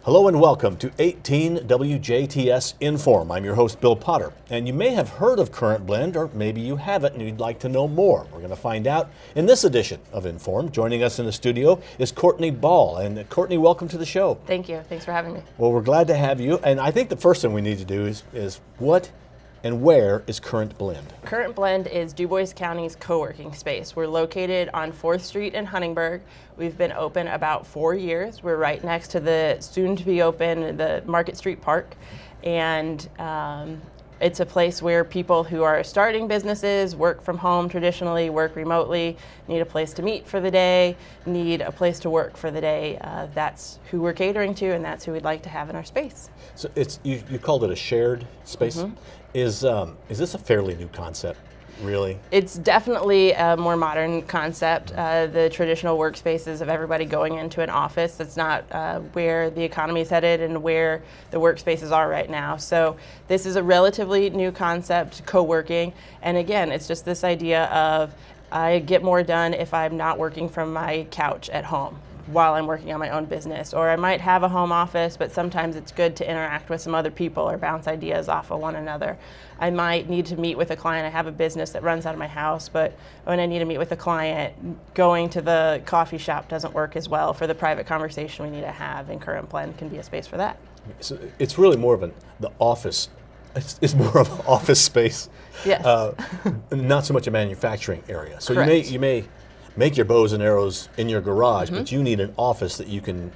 Hello and welcome to 18 WJTS in.form. I'm your host, Bill Potter, and you may have heard of Current Blend, or maybe you haven't and you'd like to know more. We're going to find out in this edition of In.form. Joining us in the studio is Courtney Ball. And Courtney, welcome to the show. Thank you. Thanks for having me. Well, we're glad to have you. And I think the first thing we need to do is what and where is Current Blend? Current Blend is Dubois County's co-working space. We're located on 4th Street in Huntingburg. We've been open about 4 years. We're right next to the soon-to-be-open, the Market Street Park. And it's a place where people who are starting businesses, work from home traditionally, work remotely, need a place to meet for the day, need a place to work for the day. That's who we're catering to, and that's who we'd like to have in our space. So it's you called it a shared space. Mm-hmm. Is this a fairly new concept, really? It's definitely a more modern concept. The traditional workspaces of everybody going into an office, that's not where the economy is headed and where the workspaces are right now. So this is a relatively new concept, co-working. And again, it's just this idea of I get more done if I'm not working from my couch at home while I'm working on my own business. Or I might have a home office, but sometimes it's good to interact with some other people or bounce ideas off of one another. I might need to meet with a client. I have a business that runs out of my house, but when I need to meet with a client, going to the coffee shop doesn't work as well for the private conversation we need to have, and Current Blend can be a space for that. So it's really more of the office. It's more of an office space. Yes. Not so much a manufacturing area. So Correct. you may make your bows and arrows in your garage, but you need an office that you can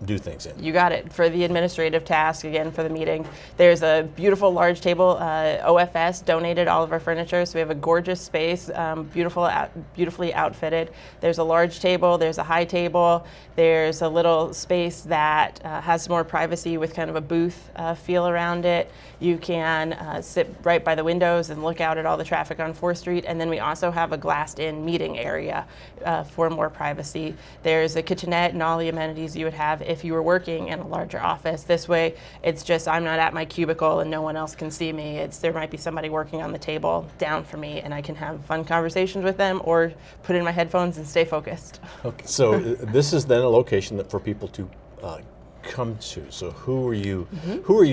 do things in. You got it. For the administrative task, again, for the meeting, there's a beautiful large table. OFS donated all of our furniture, so we have a gorgeous space, beautifully outfitted. There's a large table, there's a high table, there's a little space that has more privacy with kind of a booth feel around it. You can sit right by the windows and look out at all the traffic on 4th Street, and then we also have a glassed-in meeting area for more privacy. There's a kitchenette and all the amenities you would have if you were working in a larger office. This way, it's just I'm not at my cubicle and no one else can see me. There might be somebody working on the table down from me, and I can have fun conversations with them or put in my headphones and stay focused. Okay, so this is then a location that for people to come to. So who are you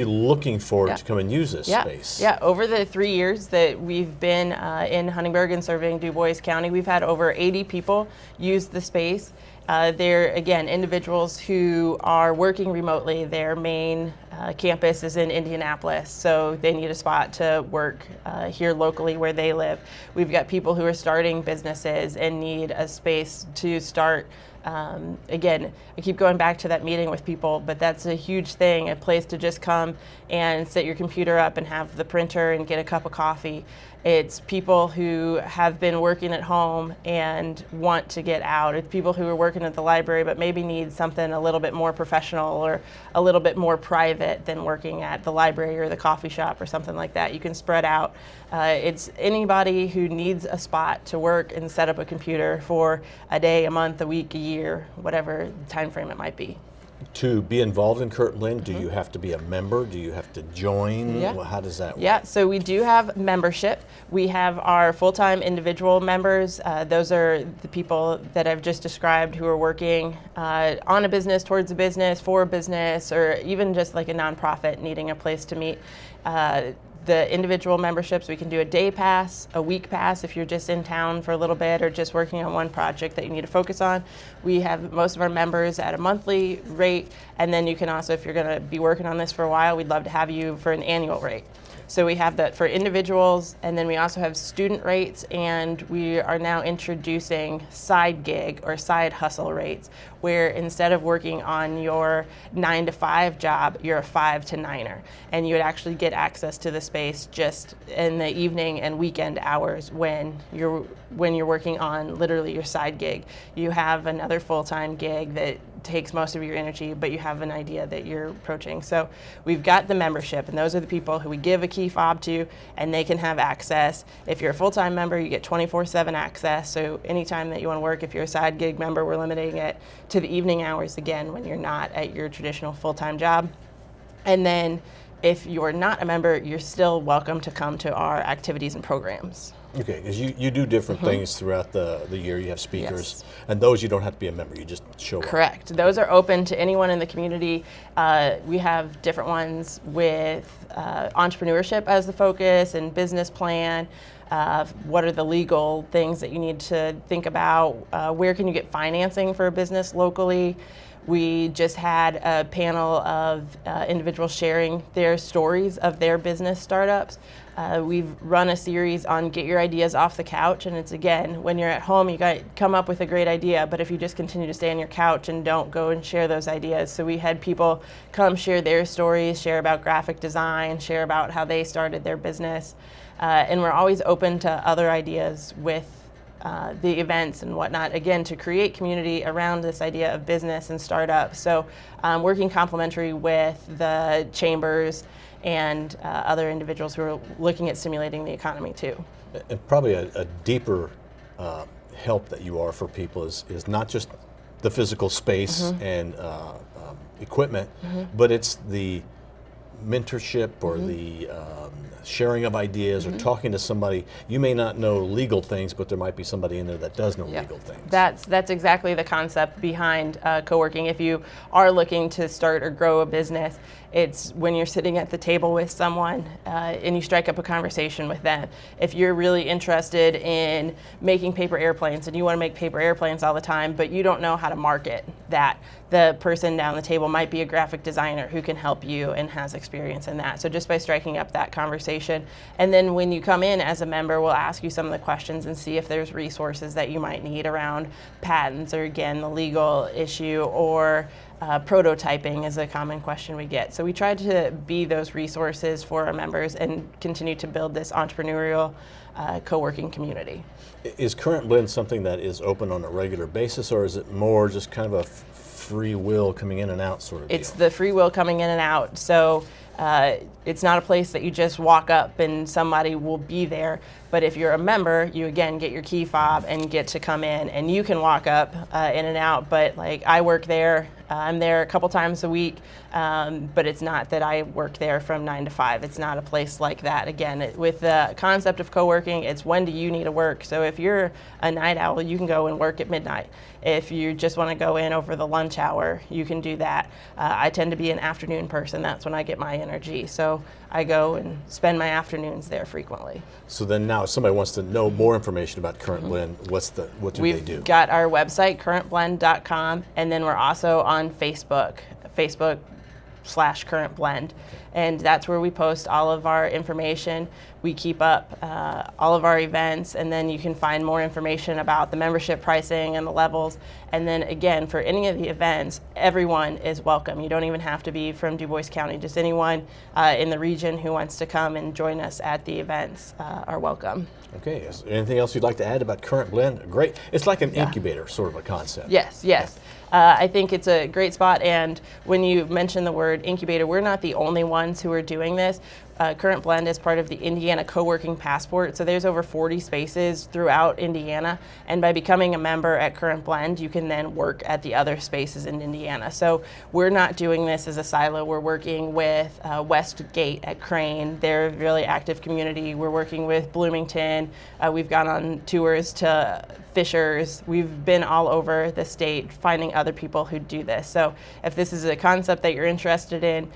looking for to come and use this space? Yeah, over the 3 years that we've been in Huntingburg and serving Dubois County, we've had over 80 people use the space. They're, again, individuals who are working remotely. Their main campus is in Indianapolis, so they need a spot to work here locally where they live. We've got people who are starting businesses and need a space to start. Again, I keep going back to that meeting with people, but that's a huge thing, a place to just come and set your computer up and have the printer and get a cup of coffee. It's people who have been working at home and want to get out. It's people who are working at the library but maybe need something a little bit more professional or a little bit more private than working at the library or the coffee shop or something like that. You can spread out. It's anybody who needs a spot to work and set up a computer for a day, a month, a week, a year, whatever time frame it might be. To be involved in Current Blend, do you have to be a member? Do you have to join? Yeah. Well, how does that work? Yeah, so we do have membership. We have our full-time individual members. Those are the people that I've just described who are working on a business, towards a business, for a business, or even just like a nonprofit needing a place to meet. The individual memberships, we can do a day pass, a week pass if you're just in town for a little bit or just working on one project that you need to focus on. We have most of our members at a monthly rate, and then you can also, if you're going to be working on this for a while, we'd love to have you for an annual rate. So we have that for individuals, and then we also have student rates, and we are now introducing side gig or side hustle rates, where instead of working on your 9-to-5 job, you're a 5 to 9er, and you would actually get access to the space just in the evening and weekend hours when you're working on literally your side gig. You have another full-time gig that takes most of your energy, but you have an idea that you're approaching. So we've got the membership, and those are the people who we give a key fob to, and they can have access. If you're a full-time member, you get 24/7 access. So anytime that you want to work, if you're a side gig member, we're limiting it to the evening hours again when you're not at your traditional full-time job. And then if you're not a member, you're still welcome to come to our activities and programs. Okay, because you do different things throughout the year. You have speakers, Yes. and those you don't have to be a member. You just show up. Correct. Those are open to anyone in the community. We have different ones with entrepreneurship as the focus and business plan. What are the legal things that you need to think about? Where can you get financing for a business locally? We just had a panel of individuals sharing their stories of their business startups. We've run a series on get your ideas off the couch, and it's again, when you're at home, you got to come up with a great idea, but if you just continue to stay on your couch and don't go and share those ideas. So we had people come share their stories, share about graphic design, share about how they started their business, and we're always open to other ideas with the events and whatnot, again, to create community around this idea of business and startup. So working complementary with the chambers and other individuals who are looking at stimulating the economy too. And probably a deeper help that you are for people is not just the physical space and equipment, but it's the mentorship or the sharing of ideas or talking to somebody. You may not know legal things, but there might be somebody in there that does know legal things. That's exactly the concept behind co-working. If you are looking to start or grow a business, it's when you're sitting at the table with someone and you strike up a conversation with them. If you're really interested in making paper airplanes and you want to make paper airplanes all the time, but you don't know how to market that, the person down the table might be a graphic designer who can help you and has experience in that. So just by striking up that conversation, and then when you come in as a member, we'll ask you some of the questions and see if there's resources that you might need around patents or, again, the legal issue, or prototyping is a common question we get. So we try to be those resources for our members and continue to build this entrepreneurial co-working community. Is Current Blend something that is open on a regular basis, or is it more just kind of a free will coming in and out sort of It's deal? the free will coming in and out. So it's not a place that you just walk up and somebody will be there. But if you're a member, you again get your key fob and get to come in, and you can walk up in and out. But like, I work there, I'm there a couple times a week, but it's not that I work there from 9 to 5. It's not a place like that. Again, with the concept of co-working, it's when do you need to work. So if you're a night owl, you can go and work at midnight. If you just want to go in over the lunch hour, you can do that. I tend to be an afternoon person. That's when I get my energy. So I go and spend my afternoons there frequently. So then now if somebody wants to know more information about Current Blend, what do they do? We've got our website, currentblend.com, and then we're also on Facebook /Current Blend. And that's where we post all of our information. We keep up all of our events, and then you can find more information about the membership pricing and the levels. And then again, for any of the events, everyone is welcome. You don't even have to be from Du Bois County. Just anyone in the region who wants to come and join us at the events are welcome. Okay, is there anything else you'd like to add about Current Blend? Great. It's like an incubator sort of a concept. Yes. I think it's a great spot, and when you mention the word incubator, we're not the only ones who are doing this. Current Blend is part of the Indiana Co-working Passport, so there's over 40 spaces throughout Indiana, and by becoming a member at Current Blend, you can then work at the other spaces in Indiana. So we're not doing this as a silo. We're working with Westgate at Crane. They're a really active community. We're working with Bloomington. We've gone on tours to Fishers. We've been all over the state finding other people who do this. So if this is a concept that you're interested in,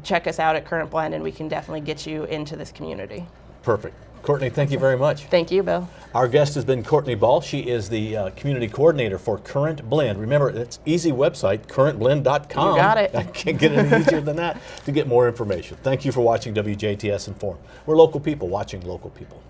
check us out at Current Blend, and we can definitely get you into this community. Perfect. Courtney, thank you very much. Thank you, Bill. Our guest has been Courtney Ball. She is the community coordinator for Current Blend. Remember, it's easy website, currentblend.com. You got it. I can't get any easier than that to get more information. Thank you for watching WJTS Inform. We're local people watching local people.